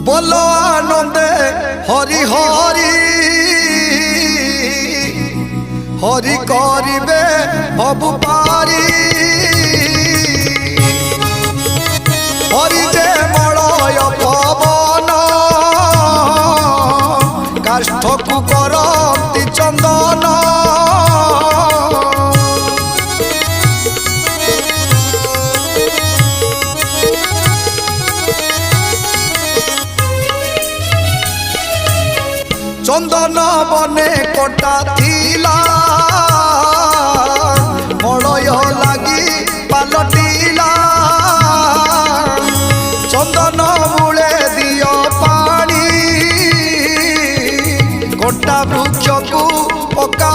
बोलो आनंदे हरि हरि हरि करिबे भव पारी हरि जे मलय पवन काष्ठकु करती चंदन चंदन बने कटा थिला मलय लगी पलटिला चंदन मूले दियो पानी कटा वृक्ष को पका